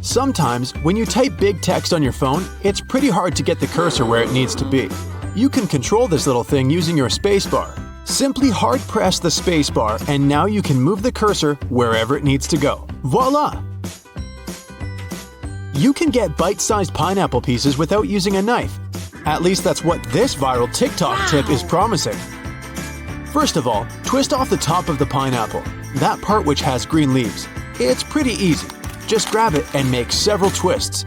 Sometimes, when you type big text on your phone, it's pretty hard to get the cursor where it needs to be. You can control this little thing using your spacebar. Simply hard press the spacebar and now you can move the cursor wherever it needs to go. Voila! You can get bite-sized pineapple pieces without using a knife. At least that's what this viral TikTok tip is promising. First of all, twist off the top of the pineapple, that part which has green leaves. It's pretty easy. Just grab it and make several twists.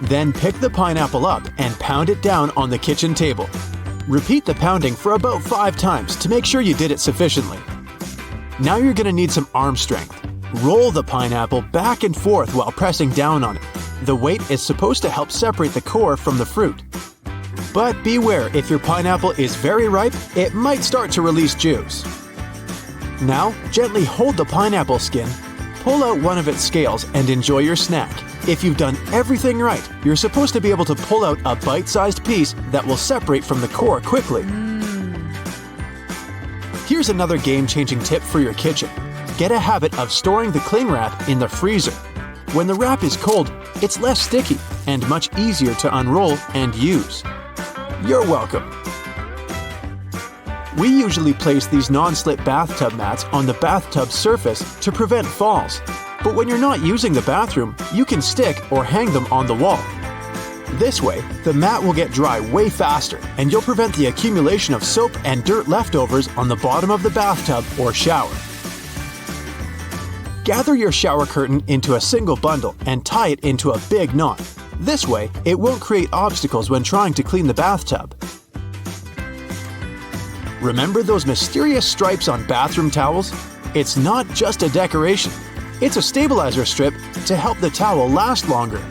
Then pick the pineapple up and pound it down on the kitchen table. Repeat the pounding for about 5 times to make sure you did it sufficiently. Now you're going to need some arm strength. Roll the pineapple back and forth while pressing down on it. The weight is supposed to help separate the core from the fruit. But beware, if your pineapple is very ripe, it might start to release juice. Now, gently hold the pineapple skin, pull out one of its scales and enjoy your snack. If you've done everything right, you're supposed to be able to pull out a bite-sized piece that will separate from the core quickly. Here's another game-changing tip for your kitchen. Get a habit of storing the cling wrap in the freezer. When the wrap is cold, it's less sticky and much easier to unroll and use. You're welcome. We usually place these non-slip bathtub mats on the bathtub surface to prevent falls. But when you're not using the bathroom, you can stick or hang them on the wall. This way, the mat will get dry way faster and you'll prevent the accumulation of soap and dirt leftovers on the bottom of the bathtub or shower. Gather your shower curtain into a single bundle and tie it into a big knot. This way, it won't create obstacles when trying to clean the bathtub. Remember those mysterious stripes on bathroom towels? It's not just a decoration. It's a stabilizer strip to help the towel last longer.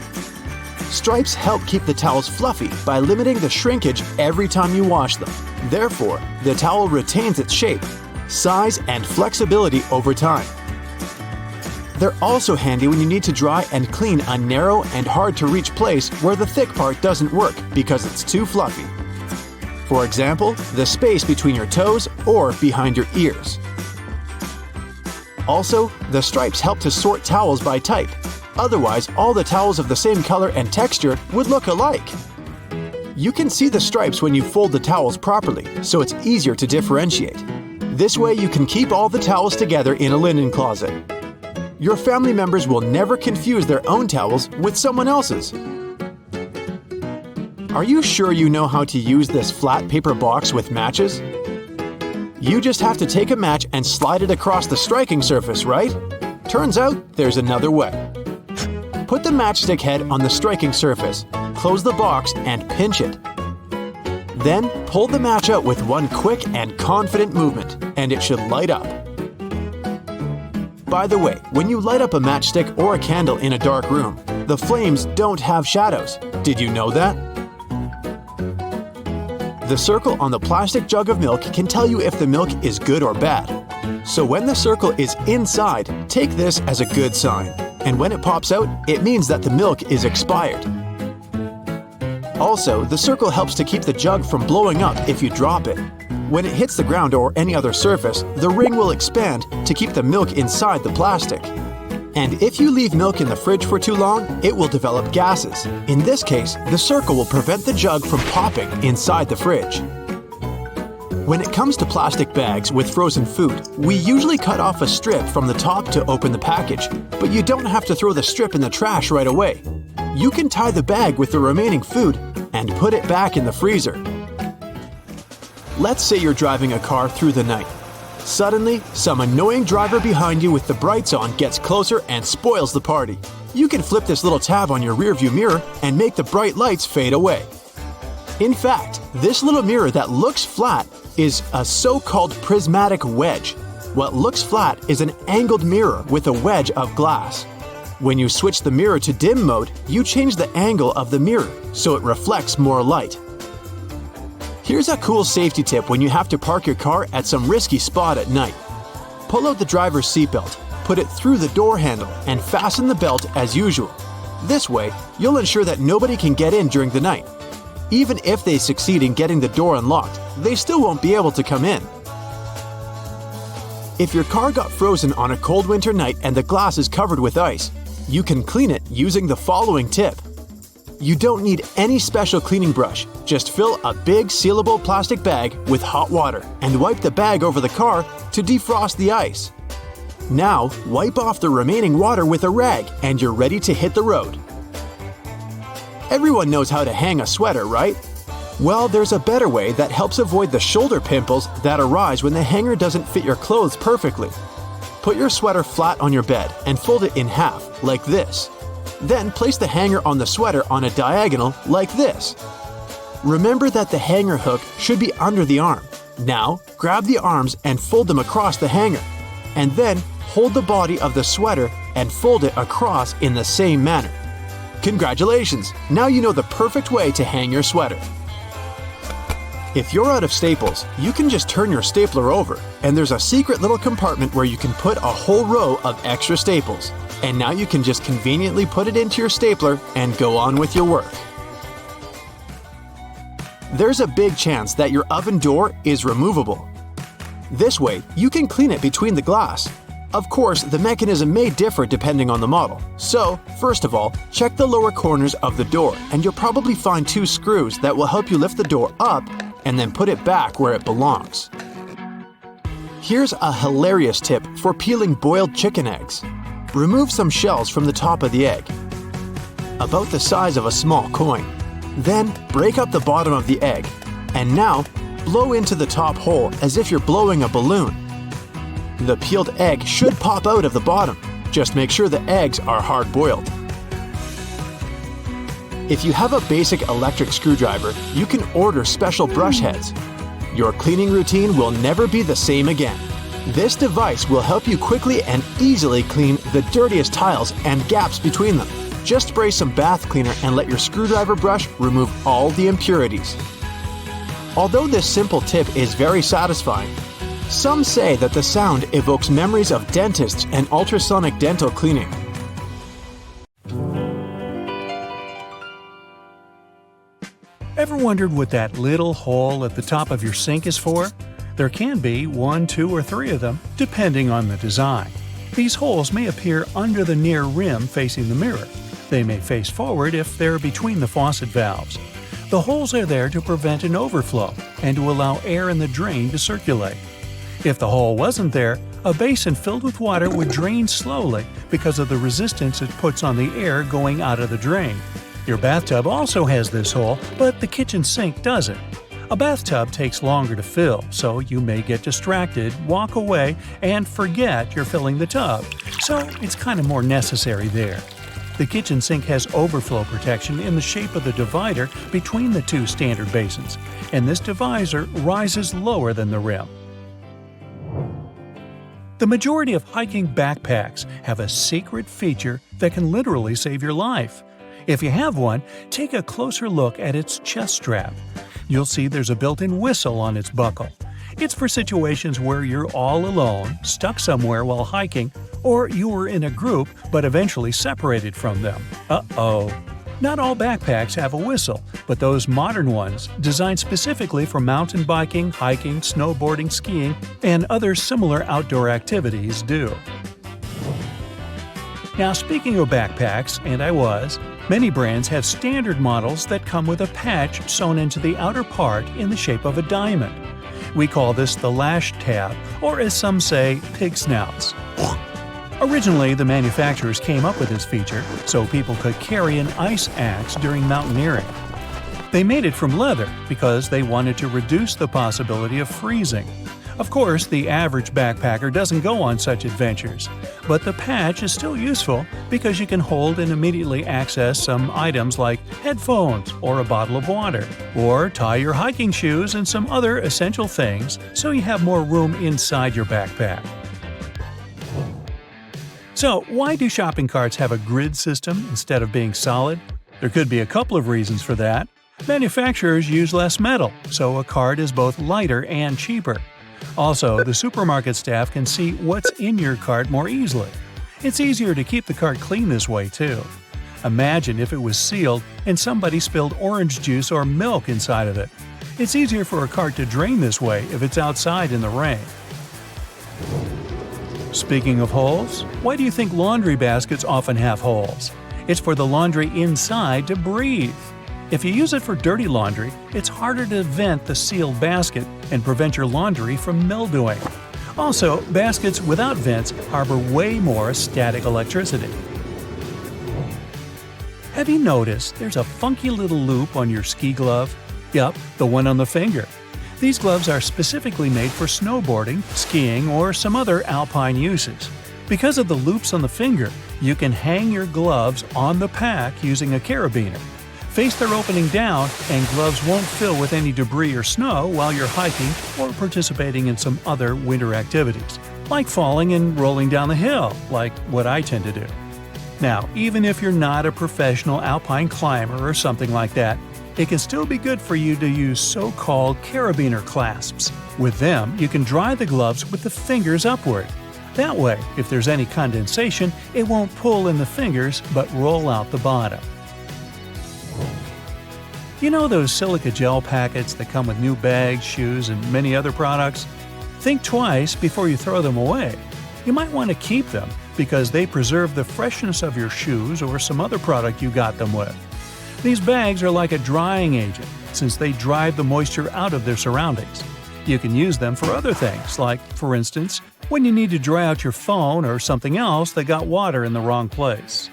Stripes help keep the towels fluffy by limiting the shrinkage every time you wash them. Therefore, the towel retains its shape, size, and flexibility over time. They're also handy when you need to dry and clean a narrow and hard-to-reach place where the thick part doesn't work because it's too fluffy. For example, the space between your toes or behind your ears. Also, the stripes help to sort towels by type. Otherwise, all the towels of the same color and texture would look alike. You can see the stripes when you fold the towels properly, so it's easier to differentiate. This way you can keep all the towels together in a linen closet. Your family members will never confuse their own towels with someone else's. Are you sure you know how to use this flat paper box with matches? You just have to take a match and slide it across the striking surface, right? Turns out there's another way. Put the matchstick head on the striking surface, close the box and pinch it. Then pull the match out with one quick and confident movement, and it should light up. By the way, when you light up a matchstick or a candle in a dark room, the flames don't have shadows. Did you know that? The circle on the plastic jug of milk can tell you if the milk is good or bad. So when the circle is inside, take this as a good sign. And when it pops out, it means that the milk is expired. Also, the circle helps to keep the jug from blowing up if you drop it. When it hits the ground or any other surface, the ring will expand to keep the milk inside the plastic. And if you leave milk in the fridge for too long, it will develop gases. In this case, the circle will prevent the jug from popping inside the fridge. When it comes to plastic bags with frozen food, we usually cut off a strip from the top to open the package, but you don't have to throw the strip in the trash right away. You can tie the bag with the remaining food and put it back in the freezer. Let's say you're driving a car through the night. Suddenly, some annoying driver behind you with the brights on gets closer and spoils the party. You can flip this little tab on your rearview mirror and make the bright lights fade away. In fact, this little mirror that looks flat is a so-called prismatic wedge. What looks flat is an angled mirror with a wedge of glass. When you switch the mirror to dim mode, you change the angle of the mirror so it reflects more light. Here's a cool safety tip when you have to park your car at some risky spot at night. Pull out the driver's seatbelt, put it through the door handle, and fasten the belt as usual. This way, you'll ensure that nobody can get in during the night. Even if they succeed in getting the door unlocked, they still won't be able to come in. If your car got frozen on a cold winter night and the glass is covered with ice, You can clean it using the following tip. You don't need any special cleaning brush. Just fill a big sealable plastic bag with hot water and wipe the bag over the car to defrost the ice. Now, wipe off the remaining water with a rag and you're ready to hit the road. Everyone knows how to hang a sweater, right? Well, there's a better way that helps avoid the shoulder pimples that arise when the hanger doesn't fit your clothes perfectly. Put your sweater flat on your bed and fold it in half, like this. Then place the hanger on the sweater on a diagonal, like this. Remember that the hanger hook should be under the arm. Now, grab the arms and fold them across the hanger. And then, hold the body of the sweater and fold it across in the same manner. Congratulations! Now you know the perfect way to hang your sweater. If you're out of staples, you can just turn your stapler over, and there's a secret little compartment where you can put a whole row of extra staples. And now you can just conveniently put it into your stapler and go on with your work. There's a big chance that your oven door is removable. This way, you can clean it between the glass. Of course, the mechanism may differ depending on the model. So, first of all, check the lower corners of the door and you'll probably find 2 screws that will help you lift the door up and then put it back where it belongs. Here's a hilarious tip for peeling boiled chicken eggs. Remove some shells from the top of the egg, about the size of a small coin. Then, break up the bottom of the egg, and now, blow into the top hole as if you're blowing a balloon. The peeled egg should pop out of the bottom. Just make sure the eggs are hard-boiled. If you have a basic electric screwdriver, you can order special brush heads. Your cleaning routine will never be the same again. This device will help you quickly and easily clean the dirtiest tiles and gaps between them. Just spray some bath cleaner and let your screwdriver brush remove all the impurities. Although this simple tip is very satisfying, some say that the sound evokes memories of dentists and ultrasonic dental cleaning. Ever wondered what that little hole at the top of your sink is for? There can be 1, 2, or 3 of them, depending on the design. These holes may appear under the near rim facing the mirror. They may face forward if they're between the faucet valves. The holes are there to prevent an overflow and to allow air in the drain to circulate. If the hole wasn't there, a basin filled with water would drain slowly because of the resistance it puts on the air going out of the drain. Your bathtub also has this hole, but the kitchen sink doesn't. A bathtub takes longer to fill, so you may get distracted, walk away, and forget you're filling the tub, so it's kind of more necessary there. The kitchen sink has overflow protection in the shape of the divider between the 2 standard basins, and this divisor rises lower than the rim. The majority of hiking backpacks have a secret feature that can literally save your life. If you have one, take a closer look at its chest strap. You'll see there's a built-in whistle on its buckle. It's for situations where you're all alone, stuck somewhere while hiking, or you were in a group but eventually separated from them. Uh-oh. Not all backpacks have a whistle, but those modern ones, designed specifically for mountain biking, hiking, snowboarding, skiing, and other similar outdoor activities do. Now, speaking of backpacks, many brands have standard models that come with a patch sewn into the outer part in the shape of a diamond. We call this the lash tab, or as some say, pig snouts. Originally, the manufacturers came up with this feature so people could carry an ice axe during mountaineering. They made it from leather because they wanted to reduce the possibility of freezing. Of course, the average backpacker doesn't go on such adventures, but the patch is still useful because you can hold and immediately access some items like headphones or a bottle of water, or tie your hiking shoes and some other essential things so you have more room inside your backpack. So, why do shopping carts have a grid system instead of being solid? There could be a couple of reasons for that. Manufacturers use less metal, so a cart is both lighter and cheaper. Also, the supermarket staff can see what's in your cart more easily. It's easier to keep the cart clean this way, too. Imagine if it was sealed and somebody spilled orange juice or milk inside of it. It's easier for a cart to drain this way if it's outside in the rain. Speaking of holes, why do you think laundry baskets often have holes? It's for the laundry inside to breathe. If you use it for dirty laundry, it's harder to vent the sealed basket and prevent your laundry from mildewing. Also, baskets without vents harbor way more static electricity. Have you noticed there's a funky little loop on your ski glove? Yup, the one on the finger. These gloves are specifically made for snowboarding, skiing, or some other alpine uses. Because of the loops on the finger, you can hang your gloves on the pack using a carabiner. Face their opening down, and gloves won't fill with any debris or snow while you're hiking or participating in some other winter activities, like falling and rolling down the hill, like what I tend to do. Now, even if you're not a professional alpine climber or something like that, it can still be good for you to use so-called carabiner clasps. With them, you can dry the gloves with the fingers upward. That way, if there's any condensation, it won't pull in the fingers but roll out the bottom. You know those silica gel packets that come with new bags, shoes, and many other products? Think twice before you throw them away. You might want to keep them because they preserve the freshness of your shoes or some other product you got them with. These bags are like a drying agent since they drive the moisture out of their surroundings. You can use them for other things, like, for instance, when you need to dry out your phone or something else that got water in the wrong place.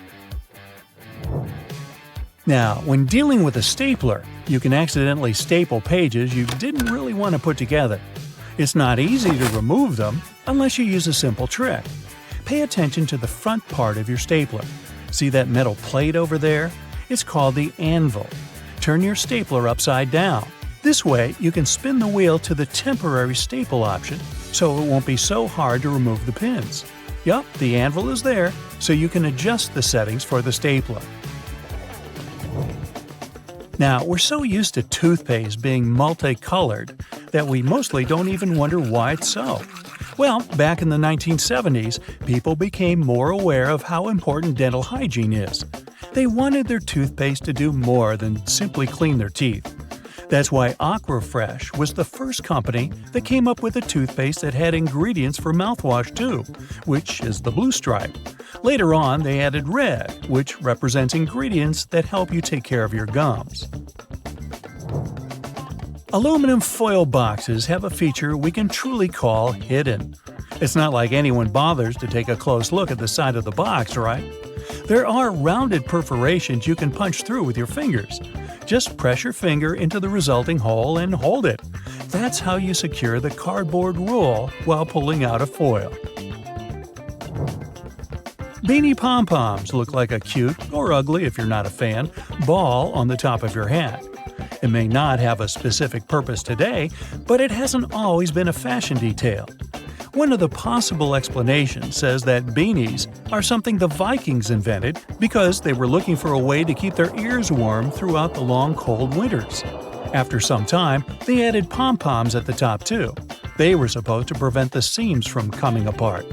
Now, when dealing with a stapler, you can accidentally staple pages you didn't really want to put together. It's not easy to remove them unless you use a simple trick. Pay attention to the front part of your stapler. See that metal plate over there? It's called the anvil. Turn your stapler upside down. This way, you can spin the wheel to the temporary staple option, so it won't be so hard to remove the pins. Yup, the anvil is there, so you can adjust the settings for the stapler. Now, we're so used to toothpaste being multicolored that we mostly don't even wonder why it's so. Well, back in the 1970s, people became more aware of how important dental hygiene is. They wanted their toothpaste to do more than simply clean their teeth. That's why Aquafresh was the first company that came up with a toothpaste that had ingredients for mouthwash too, which is the blue stripe. Later on, they added red, which represents ingredients that help you take care of your gums. Aluminum foil boxes have a feature we can truly call hidden. It's not like anyone bothers to take a close look at the side of the box, right? There are rounded perforations you can punch through with your fingers. Just press your finger into the resulting hole and hold it. That's how you secure the cardboard roll while pulling out a foil. Beanie pom-poms look like a cute, or ugly if you're not a fan, ball on the top of your hat. It may not have a specific purpose today, but it hasn't always been a fashion detail. One of the possible explanations says that beanies are something the Vikings invented because they were looking for a way to keep their ears warm throughout the long cold winters. After some time, they added pom-poms at the top too. They were supposed to prevent the seams from coming apart.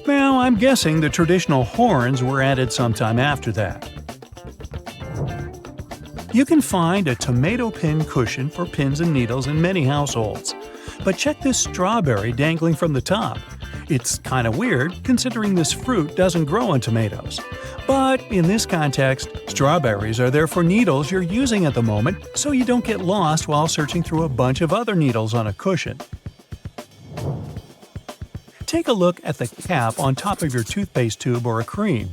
Now, I'm guessing the traditional horns were added sometime after that. You can find a tomato pin cushion for pins and needles in many households. But check this strawberry dangling from the top. It's kind of weird considering this fruit doesn't grow on tomatoes. But in this context, strawberries are there for needles you're using at the moment so you don't get lost while searching through a bunch of other needles on a cushion. Take a look at the cap on top of your toothpaste tube or a cream.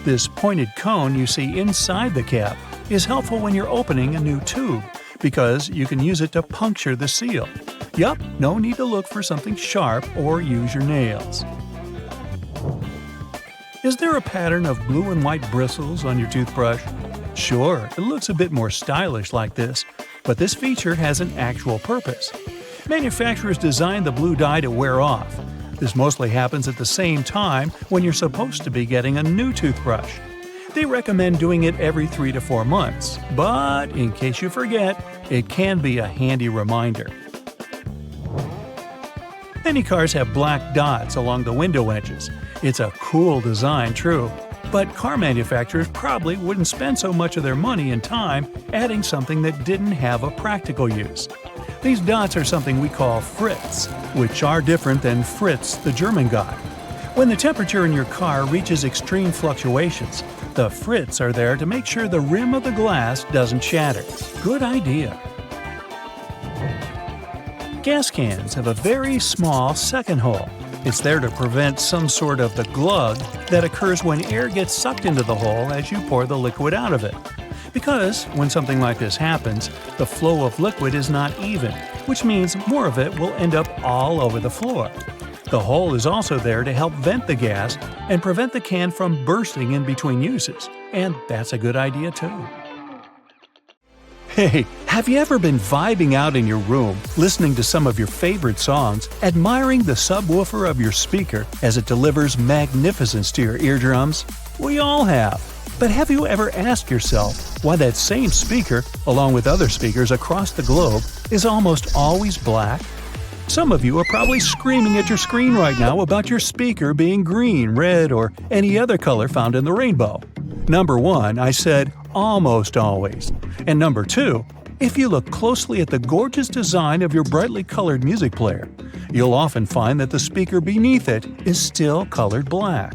This pointed cone you see inside the cap is helpful when you're opening a new tube because you can use it to puncture the seal. Yup, no need to look for something sharp or use your nails. Is there a pattern of blue and white bristles on your toothbrush? Sure, it looks a bit more stylish like this, but this feature has an actual purpose. Manufacturers designed the blue dye to wear off. This mostly happens at the same time when you're supposed to be getting a new toothbrush. They recommend doing it every 3 to 4 months, but in case you forget, it can be a handy reminder. Many cars have black dots along the window edges. It's a cool design, true, but car manufacturers probably wouldn't spend so much of their money and time adding something that didn't have a practical use. These dots are something we call frits, which are different than Fritz, the German guy. When the temperature in your car reaches extreme fluctuations, the frits are there to make sure the rim of the glass doesn't shatter. Good idea. Gas cans have a very small second hole. It's there to prevent some sort of the glug that occurs when air gets sucked into the hole as you pour the liquid out of it. Because when something like this happens, the flow of liquid is not even, which means more of it will end up all over the floor. The hole is also there to help vent the gas and prevent the can from bursting in between uses, and that's a good idea too. Hey, have you ever been vibing out in your room, listening to some of your favorite songs, admiring the subwoofer of your speaker as it delivers magnificence to your eardrums? We all have. But have you ever asked yourself why that same speaker, along with other speakers across the globe, is almost always black? Some of you are probably screaming at your screen right now about your speaker being green, red, or any other color found in the rainbow. Number 1, I said almost always. And number 2, if you look closely at the gorgeous design of your brightly colored music player, you'll often find that the speaker beneath it is still colored black.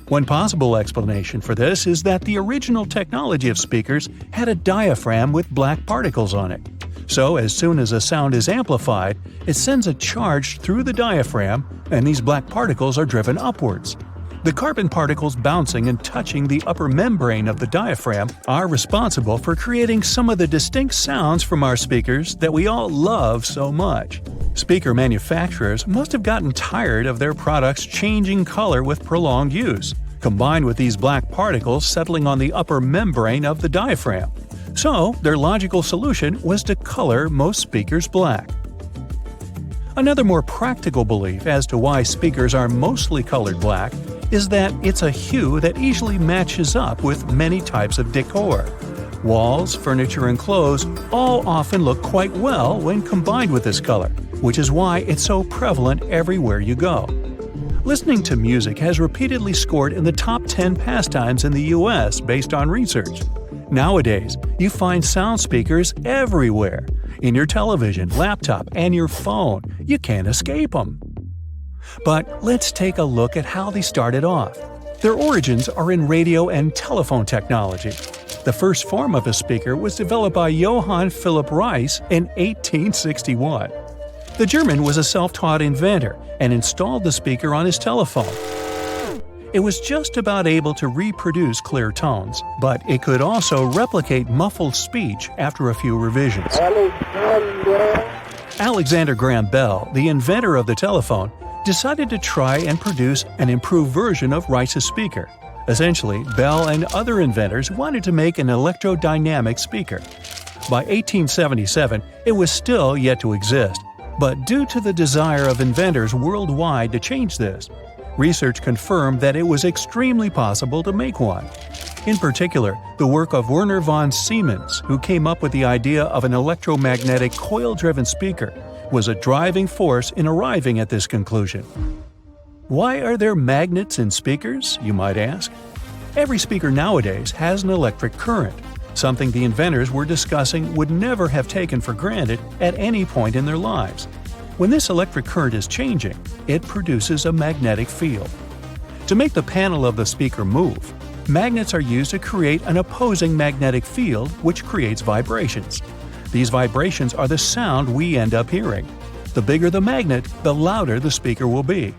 One possible explanation for this is that the original technology of speakers had a diaphragm with black particles on it. So as soon as a sound is amplified, it sends a charge through the diaphragm, and these black particles are driven upwards. The carbon particles bouncing and touching the upper membrane of the diaphragm are responsible for creating some of the distinct sounds from our speakers that we all love so much. Speaker manufacturers must have gotten tired of their products changing color with prolonged use, combined with these black particles settling on the upper membrane of the diaphragm. So, their logical solution was to color most speakers black. Another more practical belief as to why speakers are mostly colored black is that it's a hue that easily matches up with many types of decor. Walls, furniture, and clothes all often look quite well when combined with this color, which is why it's so prevalent everywhere you go. Listening to music has repeatedly scored in the top 10 pastimes in the US based on research. Nowadays, you find sound speakers everywhere. In your television, laptop, and your phone. You can't escape them. But let's take a look at how they started off. Their origins are in radio and telephone technology. The first form of a speaker was developed by Johann Philipp Reis in 1861. The German was a self-taught inventor and installed the speaker on his telephone. It was just about able to reproduce clear tones, but it could also replicate muffled speech after a few revisions. Alexander Graham Bell, the inventor of the telephone, decided to try and produce an improved version of Reis's speaker. Essentially, Bell and other inventors wanted to make an electrodynamic speaker. By 1877, it was still yet to exist, but due to the desire of inventors worldwide to change this, research confirmed that it was extremely possible to make one. In particular, the work of Werner von Siemens, who came up with the idea of an electromagnetic coil-driven speaker, was a driving force in arriving at this conclusion. Why are there magnets in speakers, you might ask? Every speaker nowadays has an electric current, something the inventors were discussing would never have taken for granted at any point in their lives. When this electric current is changing, it produces a magnetic field. To make the panel of the speaker move, magnets are used to create an opposing magnetic field which creates vibrations. These vibrations are the sound we end up hearing. The bigger the magnet, the louder the speaker will be.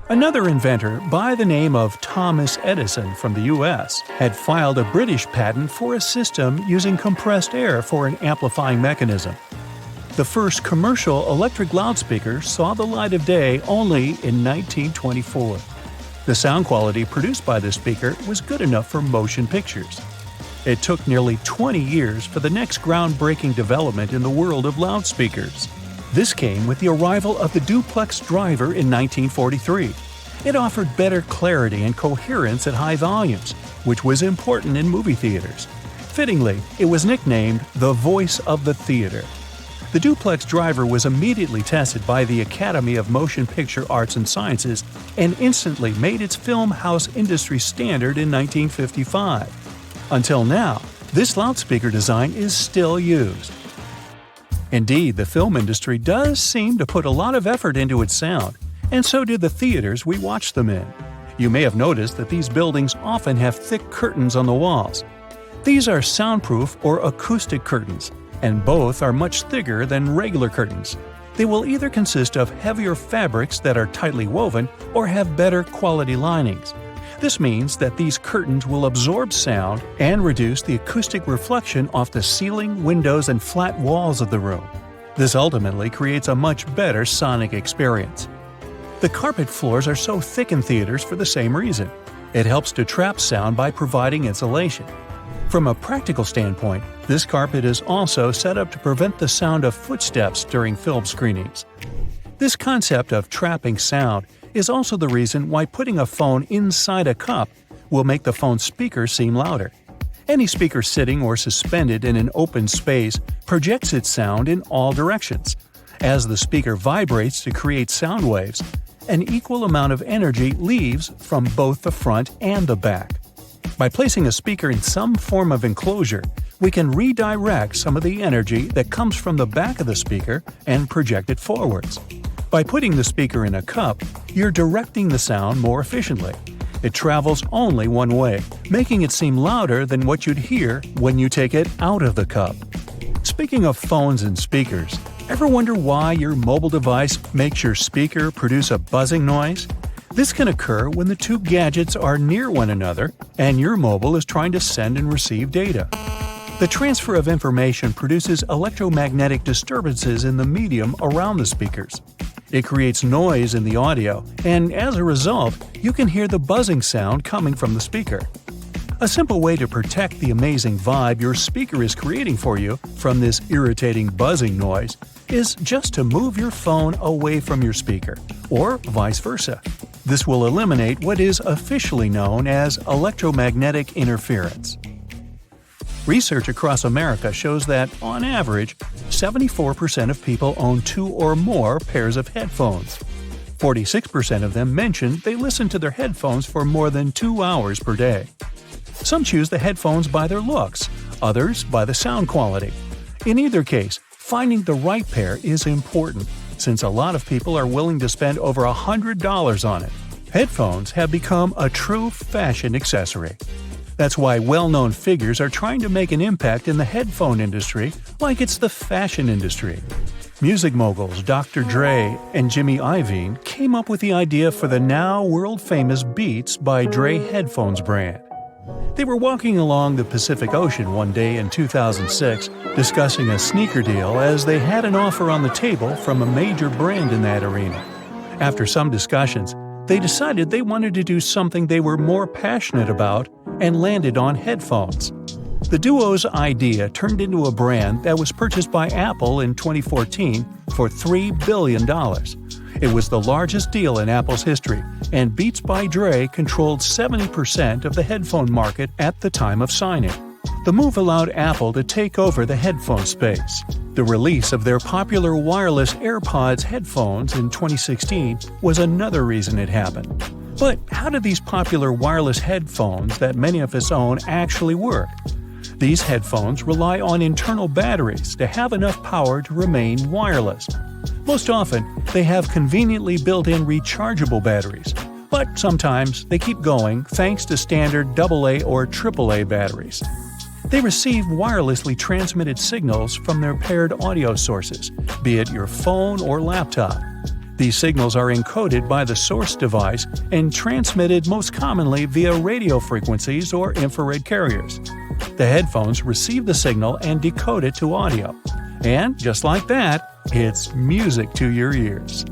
Another inventor by the name of Thomas Edison from the US had filed a British patent for a system using compressed air for an amplifying mechanism. The first commercial electric loudspeaker saw the light of day only in 1924. The sound quality produced by this speaker was good enough for motion pictures. It took nearly 20 years for the next groundbreaking development in the world of loudspeakers. This came with the arrival of the duplex driver in 1943. It offered better clarity and coherence at high volumes, which was important in movie theaters. Fittingly, it was nicknamed the voice of the theater. The duplex driver was immediately tested by the Academy of Motion Picture Arts and Sciences and instantly made its film house industry standard in 1955. Until now, this loudspeaker design is still used. Indeed, the film industry does seem to put a lot of effort into its sound, And so do the theaters we watch them in. You may have noticed that these buildings often have thick curtains on the walls. These are soundproof or acoustic curtains, and both are much thicker than regular curtains. They will either consist of heavier fabrics that are tightly woven or have better quality linings. This means that these curtains will absorb sound and reduce the acoustic reflection off the ceiling, windows, and flat walls of the room. This ultimately creates a much better sonic experience. The carpet floors are so thick in theaters for the same reason. It helps to trap sound by providing insulation. From a practical standpoint, this carpet is also set up to prevent the sound of footsteps during film screenings. This concept of trapping sound is also the reason why putting a phone inside a cup will make the phone's speaker seem louder. Any speaker sitting or suspended in an open space projects its sound in all directions. As the speaker vibrates to create sound waves, an equal amount of energy leaves from both the front and the back. By placing a speaker in some form of enclosure, we can redirect some of the energy that comes from the back of the speaker and project it forwards. By putting the speaker in a cup, you're directing the sound more efficiently. It travels only one way, making it seem louder than what you'd hear when you take it out of the cup. Speaking of phones and speakers, ever wonder why your mobile device makes your speaker produce a buzzing noise? This can occur when the two gadgets are near one another and your mobile is trying to send and receive data. The transfer of information produces electromagnetic disturbances in the medium around the speakers. It creates noise in the audio, and as a result, you can hear the buzzing sound coming from the speaker. A simple way to protect the amazing vibe your speaker is creating for you from this irritating buzzing noise is just to move your phone away from your speaker, or vice versa. This will eliminate what is officially known as electromagnetic interference. Research across America shows that, on average, 74% of people own 2 or more pairs of headphones. 46% of them mention they listen to their headphones for more than 2 hours per day. Some choose the headphones by their looks, others by the sound quality. In either case, finding the right pair is important, since a lot of people are willing to spend over $100 on it. Headphones have become a true fashion accessory. That's why well-known figures are trying to make an impact in the headphone industry like it's the fashion industry. Music moguls Dr. Dre and Jimmy Iovine came up with the idea for the now world-famous Beats by Dre headphones brand. They were walking along the Pacific Ocean one day in 2006 discussing a sneaker deal as they had an offer on the table from a major brand in that arena. After some discussions, they decided they wanted to do something they were more passionate about and landed on headphones. The duo's idea turned into a brand that was purchased by Apple in 2014 for $3 billion. It was the largest deal in Apple's history, and Beats by Dre controlled 70% of the headphone market at the time of signing. The move allowed Apple to take over the headphone space. The release of their popular wireless AirPods headphones in 2016 was another reason it happened. But how do these popular wireless headphones that many of us own actually work? These headphones rely on internal batteries to have enough power to remain wireless. Most often, they have conveniently built-in rechargeable batteries, but sometimes they keep going thanks to standard AA or AAA batteries. They receive wirelessly transmitted signals from their paired audio sources, be it your phone or laptop. These signals are encoded by the source device and transmitted most commonly via radio frequencies or infrared carriers. The headphones receive the signal and decode it to audio. And just like that, it's music to your ears.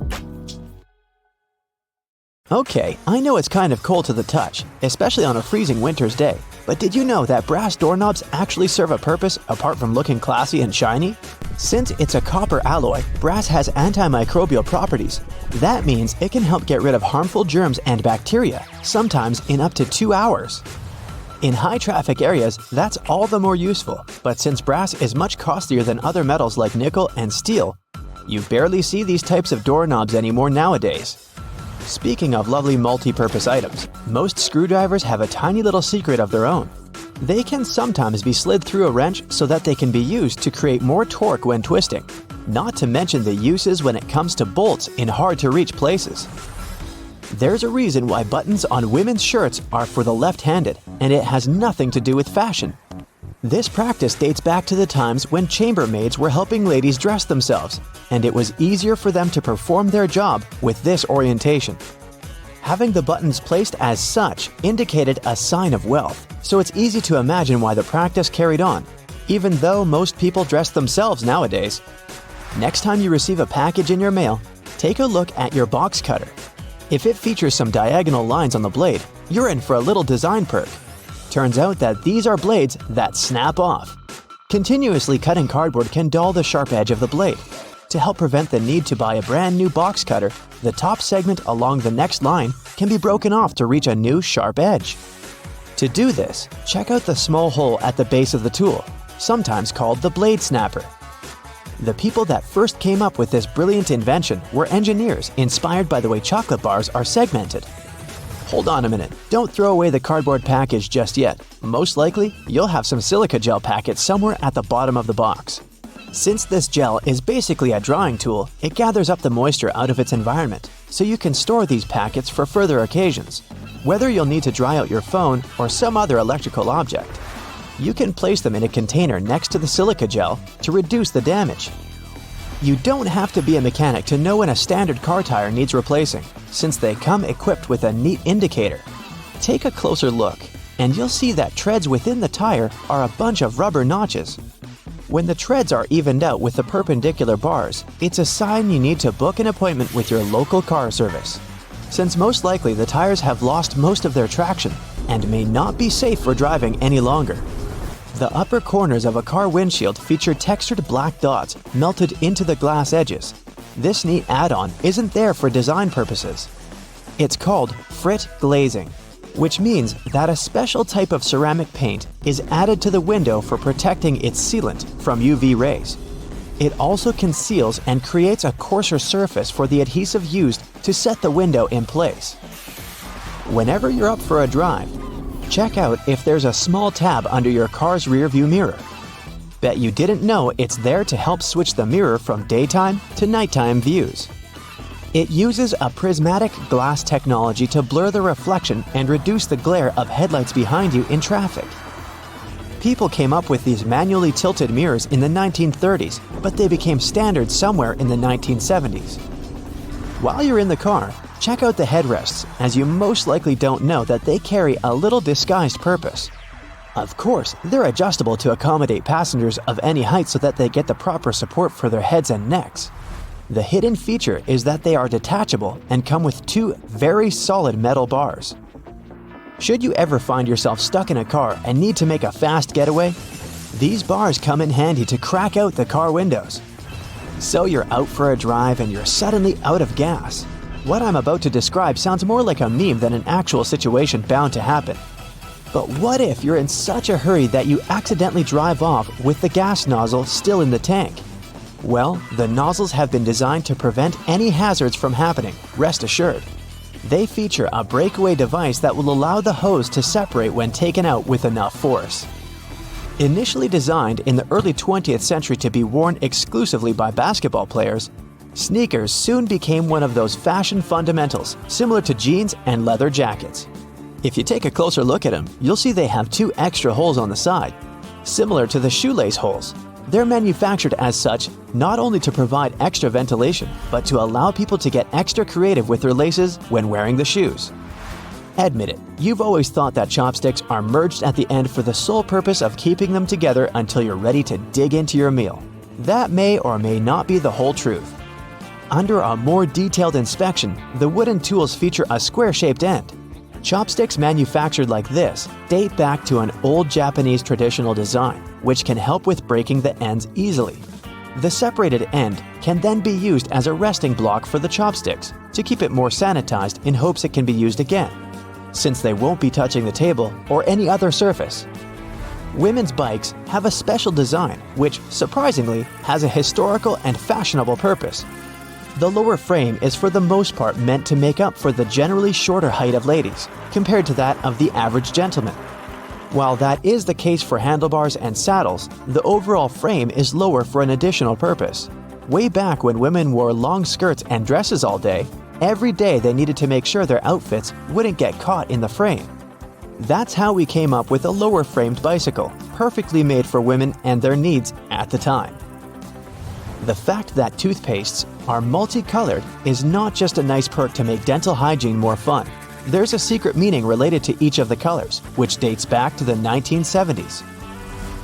Okay, I know it's kind of cold to the touch, especially on a freezing winter's day. But did you know that brass doorknobs actually serve a purpose apart from looking classy and shiny? Since it's a copper alloy, brass has antimicrobial properties. That means it can help get rid of harmful germs and bacteria, sometimes in up to 2 hours. In high-traffic areas, that's all the more useful, but since brass is much costlier than other metals like nickel and steel, you barely see these types of doorknobs anymore nowadays. Speaking of lovely multi-purpose items, most screwdrivers have a tiny little secret of their own. They can sometimes be slid through a wrench so that they can be used to create more torque when twisting. not to mention the uses when it comes to bolts in hard-to-reach places. There's a reason why buttons on women's shirts are for the left-handed, and it has nothing to do with fashion. This practice dates back to the times when chambermaids were helping ladies dress themselves, and it was easier for them to perform their job with this orientation. Having the buttons placed as such indicated a sign of wealth, so it's easy to imagine why the practice carried on, even though most people dress themselves nowadays. Next time you receive a package in your mail, take a look at your box cutter. If it features some diagonal lines on the blade, you're in for a little design perk. Turns out that these are blades that snap off. Continuously cutting cardboard can dull the sharp edge of the blade. To help prevent the need to buy a brand new box cutter, the top segment along the next line can be broken off to reach a new sharp edge. To do this, check out the small hole at the base of the tool, sometimes called the blade snapper. The people that first came up with this brilliant invention were engineers inspired by the way chocolate bars are segmented. Hold on a minute, don't throw away the cardboard package just yet. Most likely, you'll have some silica gel packets somewhere at the bottom of the box. Since this gel is basically a drying tool, it gathers up the moisture out of its environment, so you can store these packets for further occasions. Whether you'll need to dry out your phone or some other electrical object, you can place them in a container next to the silica gel to reduce the damage. You don't have to be a mechanic to know when a standard car tire needs replacing, since they come equipped with a neat indicator. Take a closer look, and you'll see that treads within the tire are a bunch of rubber notches. When the treads are evened out with the perpendicular bars, it's a sign you need to book an appointment with your local car service, since most likely the tires have lost most of their traction and may not be safe for driving any longer. The upper corners of a car windshield feature textured black dots melted into the glass edges. This neat add-on isn't there for design purposes. It's called frit glazing, which means that a special type of ceramic paint is added to the window for protecting its sealant from UV rays. It also conceals and creates a coarser surface for the adhesive used to set the window in place. Whenever you're up for a drive, check out if there's a small tab under your car's rearview mirror. Bet you didn't know it's there to help switch the mirror from daytime to nighttime views. It uses a prismatic glass technology to blur the reflection and reduce the glare of headlights behind you in traffic. People came up with these manually tilted mirrors in the 1930s, but they became standard somewhere in the 1970s. While you're in the car, check out the headrests, as you most likely don't know that they carry a little disguised purpose. Of course, they're adjustable to accommodate passengers of any height so that they get the proper support for their heads and necks. The hidden feature is that they are detachable and come with two very solid metal bars. Should you ever find yourself stuck in a car and need to make a fast getaway, these bars come in handy to crack out the car windows. So you're out for a drive and you're suddenly out of gas. What I'm about to describe sounds more like a meme than an actual situation bound to happen. But what if you're in such a hurry that you accidentally drive off with the gas nozzle still in the tank? Well, the nozzles have been designed to prevent any hazards from happening, rest assured. They feature a breakaway device that will allow the hose to separate when taken out with enough force. Initially designed in the early 20th century to be worn exclusively by basketball players, sneakers soon became one of those fashion fundamentals, similar to jeans and leather jackets. If you take a closer look at them, you'll see they have two extra holes on the side, similar to the shoelace holes. They're manufactured as such not only to provide extra ventilation, but to allow people to get extra creative with their laces when wearing the shoes. Admit it, you've always thought that chopsticks are merged at the end for the sole purpose of keeping them together until you're ready to dig into your meal. That may or may not be the whole truth. Under a more detailed inspection, the wooden tools feature a square-shaped end. Chopsticks manufactured like this date back to an old Japanese traditional design, which can help with breaking the ends easily. The separated end can then be used as a resting block for the chopsticks to keep it more sanitized in hopes it can be used again, since they won't be touching the table or any other surface. Women's bikes have a special design which, surprisingly, has a historical and fashionable purpose. The lower frame is for the most part meant to make up for the generally shorter height of ladies, compared to that of the average gentleman. While that is the case for handlebars and saddles, the overall frame is lower for an additional purpose. Way back when women wore long skirts and dresses all day, every day they needed to make sure their outfits wouldn't get caught in the frame. That's how we came up with a lower-framed bicycle, perfectly made for women and their needs at the time. The fact that toothpastes are multicolored is not just a nice perk to make dental hygiene more fun. There's a secret meaning related to each of the colors, which dates back to the 1970s.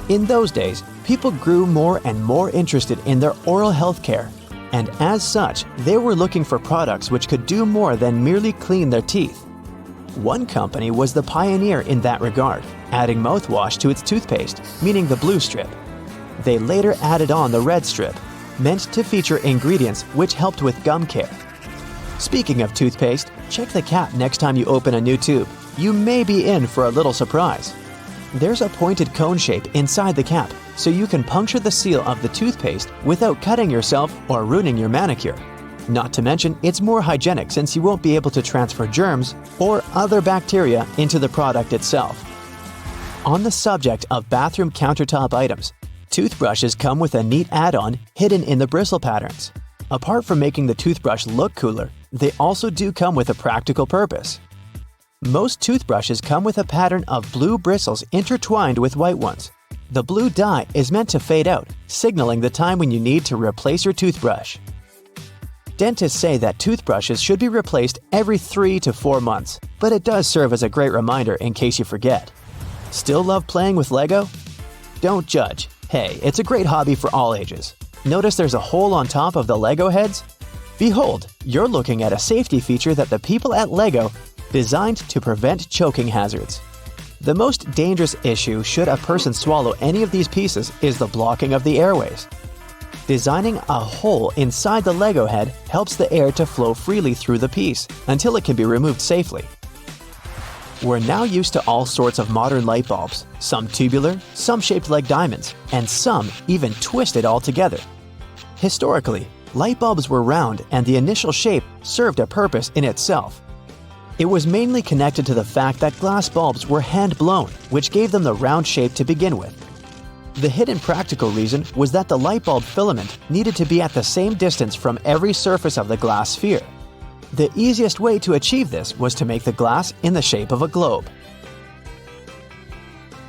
In those days, people grew more and more interested in their oral health care, and as such, they were looking for products which could do more than merely clean their teeth. One company was the pioneer in that regard, adding mouthwash to its toothpaste, meaning the blue strip. They later added on the red strip, meant to feature ingredients which helped with gum care. Speaking of toothpaste, check the cap next time you open a new tube. You may be in for a little surprise. There's a pointed cone shape inside the cap, so you can puncture the seal of the toothpaste without cutting yourself or ruining your manicure. Not to mention, it's more hygienic since you won't be able to transfer germs or other bacteria into the product itself. On the subject of bathroom countertop items, toothbrushes come with a neat add-on hidden in the bristle patterns. Apart from making the toothbrush look cooler, they also do come with a practical purpose. Most toothbrushes come with a pattern of blue bristles intertwined with white ones. The blue dye is meant to fade out, signaling the time when you need to replace your toothbrush. Dentists say that toothbrushes should be replaced every 3 to 4 months, but it does serve as a great reminder in case you forget. Still love playing with Lego? Don't judge. Hey, it's a great hobby for all ages. Notice there's a hole on top of the Lego heads? Behold, you're looking at a safety feature that the people at Lego designed to prevent choking hazards. The most dangerous issue should a person swallow any of these pieces is the blocking of the airways. Designing a hole inside the Lego head helps the air to flow freely through the piece until it can be removed safely. We're now used to all sorts of modern light bulbs, some tubular, some shaped like diamonds, and some even twisted altogether. Historically, light bulbs were round and the initial shape served a purpose in itself. It was mainly connected to the fact that glass bulbs were hand-blown, which gave them the round shape to begin with. The hidden practical reason was that the light bulb filament needed to be at the same distance from every surface of the glass sphere. The easiest way to achieve this was to make the glass in the shape of a globe.